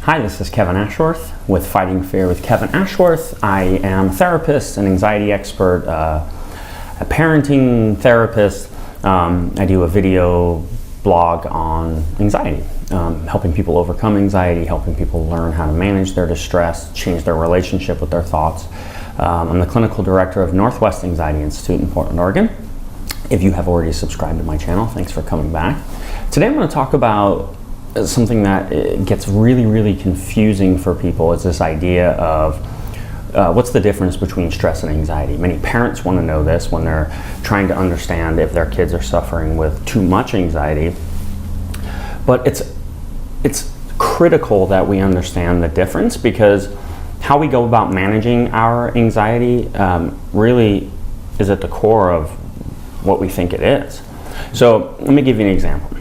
Hi, this is Kevin Ashworth with Fighting Fear with Kevin Ashworth. I am a therapist, an anxiety expert, a parenting therapist. I do a video blog on anxiety, helping people overcome anxiety, helping people learn how to manage their distress, change their relationship with their thoughts. I'm the clinical director of Northwest Anxiety Institute in Portland, Oregon. If you have already subscribed to my channel, thanks for coming back. Today I'm going to talk about something that gets really confusing for people. Is this idea of what's the difference between stress and anxiety. Many parents want to know this when they're trying to understand if their kids are suffering with too much anxiety. But it's critical that we understand the difference, because how we go about managing our anxiety really is at the core of what we think it is. So let me give you an example.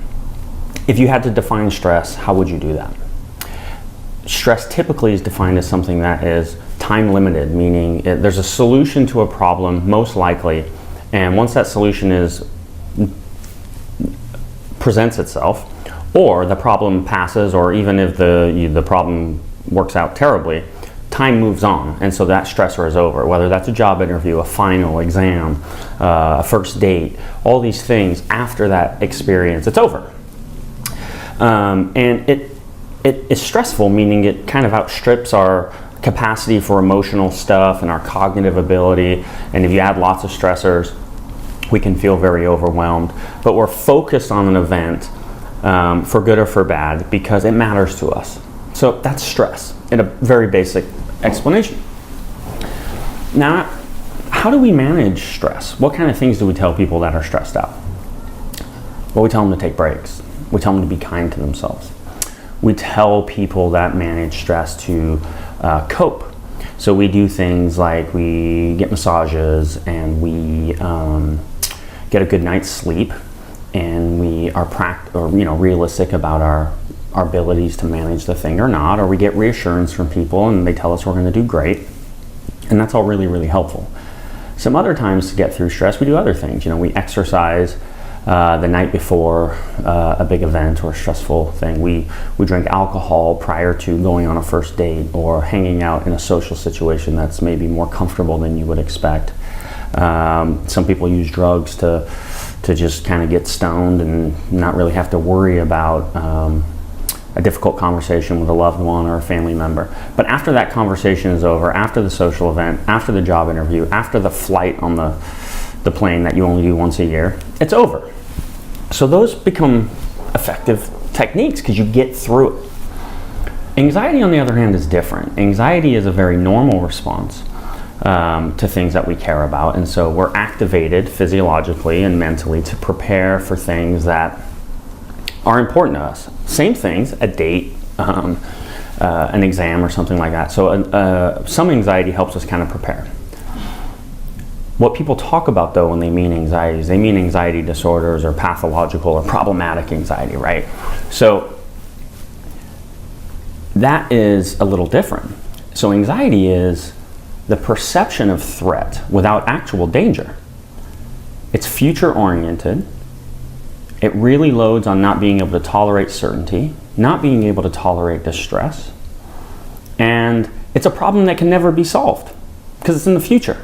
If you had to define stress, how would you do that? Stress typically is defined as something that is time limited, meaning there's a solution to a problem, most likely, and once that solution presents itself, or the problem passes, or even if the problem works out terribly, time moves on, and so that stressor is over. Whether that's a job interview, a final exam, a first date, all these things, after that experience, it's over. And it is stressful, meaning it kind of outstrips our capacity for emotional stuff and our cognitive ability. And if you add lots of stressors, we can feel very overwhelmed. But we're focused on an event, for good or for bad, because it matters to us. So that's stress in a very basic explanation. Now, how do we manage stress? What kind of things do we tell people that are stressed out? Well, we tell them to take breaks. We tell them to be kind to themselves. We tell people that manage stress to cope. So we do things like we get massages, and we get a good night's sleep, and we are realistic about our abilities to manage the thing or not, or we get reassurance from people and they tell us we're going to do great, and that's all really helpful. Some other times to get through stress, we do other things. We exercise the night before a big event or a stressful thing. We drink alcohol prior to going on a first date or hanging out in a social situation that's maybe more comfortable than you would expect. Some people use drugs to just kind of get stoned and not really have to worry about a difficult conversation with a loved one or a family member. But after that conversation is over, after the social event, after the job interview, after the flight on the plane that you only do once a year, it's over. So those become effective techniques because you get through it. Anxiety, on the other hand, is different. Anxiety is a very normal response to things that we care about, and so we're activated physiologically and mentally to prepare for things that are important to us. Same things, a date, an exam or something like that. So some anxiety helps us kind of prepare. What people talk about, though, when they mean anxiety, is they mean anxiety disorders or pathological or problematic anxiety, right? So that is a little different. So anxiety is the perception of threat without actual danger. It's future-oriented. It really loads on not being able to tolerate certainty, not being able to tolerate distress, and it's a problem that can never be solved because it's in the future.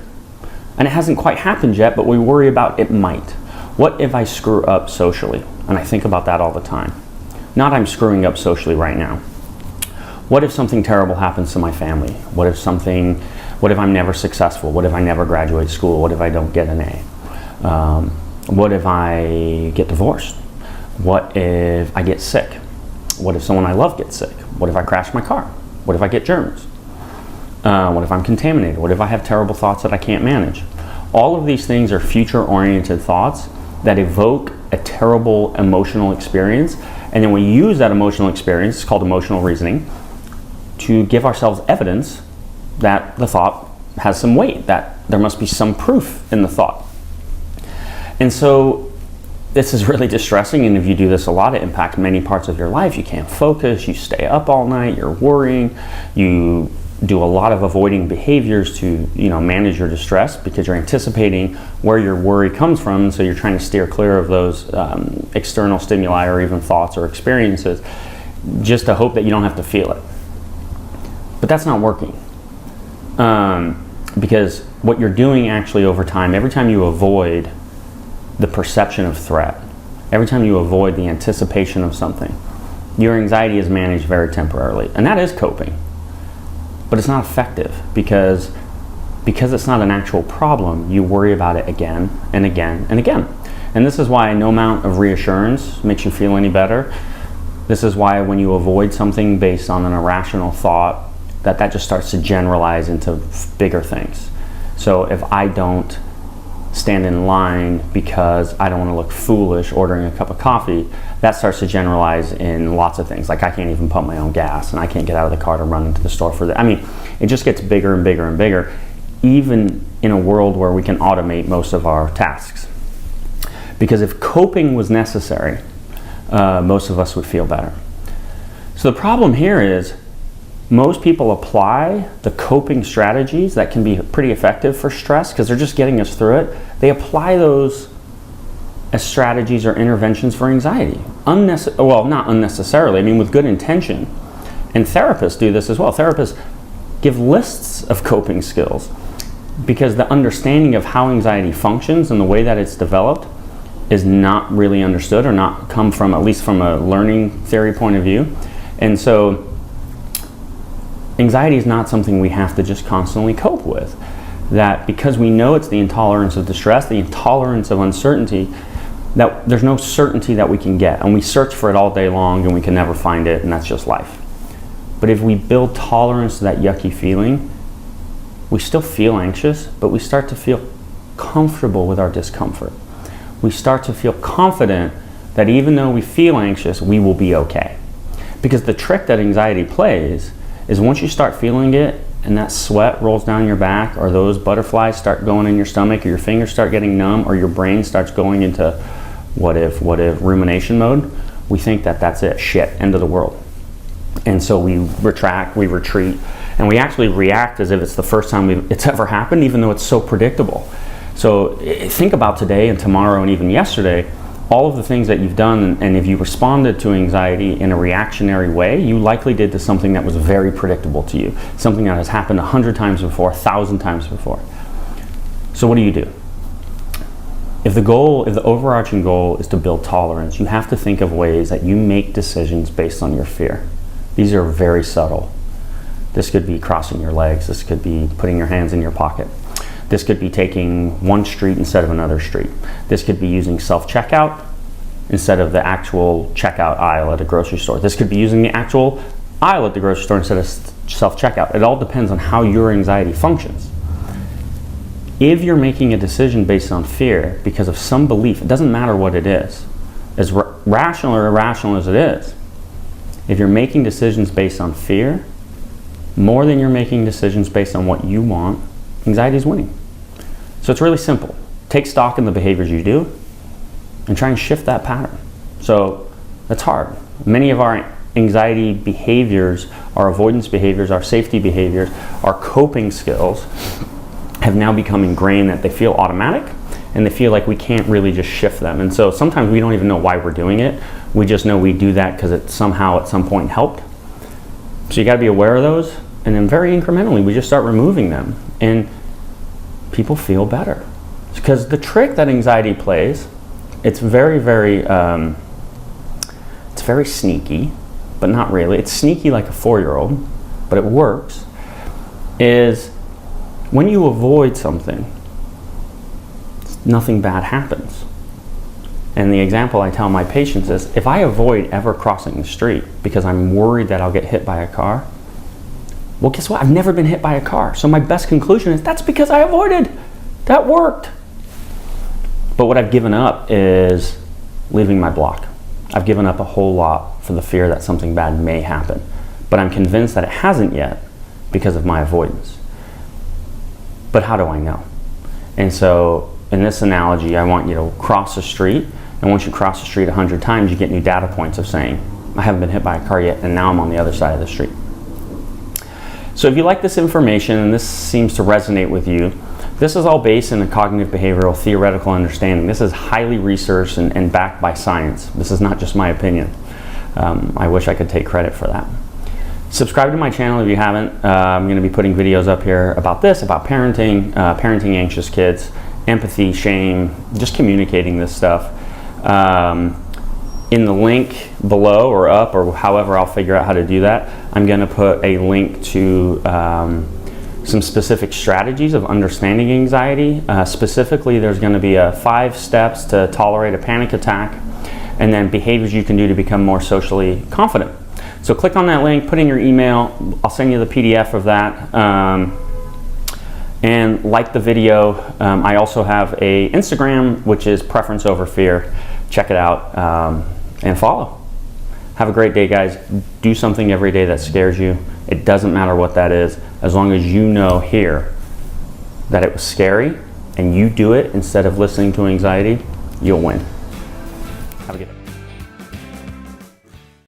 And it hasn't quite happened yet, but we worry about it might. What if I screw up socially? And I think about that all the time. Not I'm screwing up socially right now. What if something terrible happens to my family? What if I'm never successful? What if I never graduate school? What if I don't get an A? What if I get divorced? What if I get sick? What if someone I love gets sick? What if I crash my car? What if I get germs? What if I'm contaminated? What if I have terrible thoughts that I can't manage? All of these things are future-oriented thoughts that evoke a terrible emotional experience, and then we use that emotional experience, it's called emotional reasoning, to give ourselves evidence that the thought has some weight, that there must be some proof in the thought. And so this is really distressing, and if you do this a lot, it impacts many parts of your life. You can't focus, you stay up all night, you're worrying, you do a lot of avoiding behaviors to manage your distress because you're anticipating where your worry comes from, so you're trying to steer clear of those external stimuli or even thoughts or experiences just to hope that you don't have to feel it. But that's not working. Because what you're doing actually over time, every time you avoid the perception of threat, every time you avoid the anticipation of something, your anxiety is managed very temporarily. And that is coping. But it's not effective because it's not an actual problem, you worry about it again and again and again. And this is why no amount of reassurance makes you feel any better. This is why when you avoid something based on an irrational thought, that just starts to generalize into bigger things. So if I don't stand in line because I don't want to look foolish ordering a cup of coffee, that starts to generalize in lots of things. Like I can't even pump my own gas and I can't get out of the car to run into the store for that. I mean, it just gets bigger and bigger and bigger, even in a world where we can automate most of our tasks. Because if coping was necessary, most of us would feel better. So the problem here is most people apply the coping strategies that can be pretty effective for stress because they're just getting us through it. They apply those as strategies or interventions for anxiety. Well, not unnecessarily, I mean with good intention. And therapists do this as well. Therapists give lists of coping skills because the understanding of how anxiety functions and the way that it's developed is not really understood or not come from, at least from a learning theory point of view. And so anxiety is not something we have to just constantly cope with. That because we know it's the intolerance of distress, the intolerance of uncertainty, that there's no certainty that we can get. And we search for it all day long and we can never find it, and that's just life. But if we build tolerance to that yucky feeling, we still feel anxious, but we start to feel comfortable with our discomfort. We start to feel confident that even though we feel anxious, we will be okay. Because the trick that anxiety plays is once you start feeling it and that sweat rolls down your back, or those butterflies start going in your stomach, or your fingers start getting numb, or your brain starts going into what if rumination mode, we think that that's it, shit, end of the world. And so we retract, we retreat, and we actually react as if it's the first time it's ever happened, even though it's so predictable. So think about today and tomorrow and even yesterday, all of the things that you've done, and if you responded to anxiety in a reactionary way, you likely did to something that was very predictable to you, something that has happened 100 times before, 1,000 times before. So what do? If the overarching goal is to build tolerance, you have to think of ways that you make decisions based on your fear. These are very subtle. This could be crossing your legs. This could be putting your hands in your pocket. This could be taking one street instead of another street. This could be using self-checkout instead of the actual checkout aisle at a grocery store. This could be using the actual aisle at the grocery store instead of self-checkout. It all depends on how your anxiety functions. If you're making a decision based on fear because of some belief, it doesn't matter what it is, as rational or irrational as it is, if you're making decisions based on fear, more than you're making decisions based on what you want, anxiety is winning. So it's really simple. Take stock in the behaviors you do and try and shift that pattern. So that's hard. Many of our anxiety behaviors, our avoidance behaviors, our safety behaviors, our coping skills have now become ingrained that they feel automatic and they feel like we can't really just shift them. And so sometimes we don't even know why we're doing it. We just know we do that because it somehow at some point helped. So you got to be aware of those, and then very incrementally we just start removing them. And people feel better. Because the trick that anxiety plays, it's very, very sneaky, but not really. It's sneaky like a 4-year-old, but it works, is when you avoid something, nothing bad happens. And the example I tell my patients is, if I avoid ever crossing the street because I'm worried that I'll get hit by a car, well, guess what? I've never been hit by a car. So my best conclusion is that's because I avoided. That worked. But what I've given up is leaving my block. I've given up a whole lot for the fear that something bad may happen. But I'm convinced that it hasn't yet because of my avoidance. But how do I know? And so in this analogy, I want you to cross the street. And once you cross the street 100 times, you get new data points of saying, I haven't been hit by a car yet, and now I'm on the other side of the street. So if you like this information and this seems to resonate with you, this is all based in a cognitive behavioral theoretical understanding. This is highly researched and backed by science. This is not just my opinion. I wish I could take credit for that. Subscribe to my channel if you haven't. I'm going to be putting videos up here about this, about parenting, parenting anxious kids, empathy, shame, just communicating this stuff. In the link below or up, or however I'll figure out how to do that, I'm going to put a link to some specific strategies of understanding anxiety. Specifically, there's going to be 5 steps to tolerate a panic attack, and then behaviors you can do to become more socially confident. So click on that link, put in your email, I'll send you the PDF of that, and like the video. I also have a Instagram, which is Preference Over Fear. Check it out and follow. Have a great day, guys. Do something every day that scares you. It doesn't matter what that is, as long as you know here that it was scary and you do it instead of listening to anxiety, you'll win.